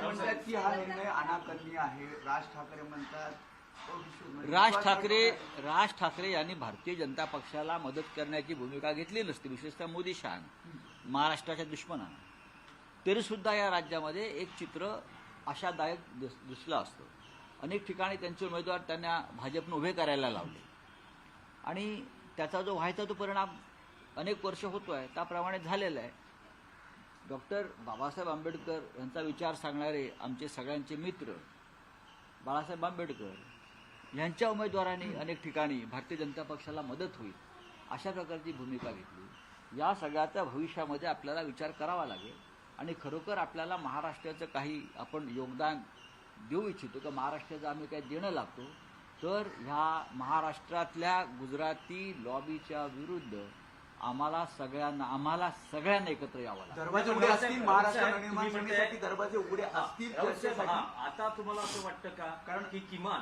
म्हणतात की हा निर्णय अनाकलनीय आहे. राज ठाकरे म्हणतात राज ठाकरे यांनी भारतीय जनता पक्षाला मदत करण्याची भूमिका घेतली नसती, विशेषतः मोदी शहानं, महाराष्ट्राच्या दुश्मनानं. तरी सुद्धा या राज्यामध्ये एक चित्र आशादायक दिसलं असतं. अनेक ठिकाणी त्यांचे उमेदवार त्यांना भाजपनं उभे करायला लावले आणि त्याचा जो व्हायचा तो परिणाम अनेक वर्ष होतोय त्याप्रमाणे झालेला आहे. डॉक्टर बाबासाहेब आंबेडकर यांचा विचार सांगणारे आमचे सगळ्यांचे मित्र बाळासाहेब आंबेडकर यांच्या उमेदवारांनी अनेक ठिकाणी भारतीय जनता पक्षाला मदत होईल अशा प्रकारची भूमिका घेतली. या सगळ्याच्या भविष्यामध्ये आपल्याला विचार करावा लागेल आणि खरोखर आपल्याला महाराष्ट्राचं काही आपण योगदान देऊ इच्छितो का महाराष्ट्राचं आम्ही काही देणं लागतो, तर ह्या महाराष्ट्रातल्या गुजराती लॉबीच्या विरुद्ध आम्हाला सगळ्यांना एकत्र यावं लागेल. दरवाजे उघडे असतील महाराष्ट्र नवनिर्माण सेनेसाठी, दरवाजे उघडे असतील चर्चेसाठी. आता तुम्हाला असं वाटतं का, कारण की किमान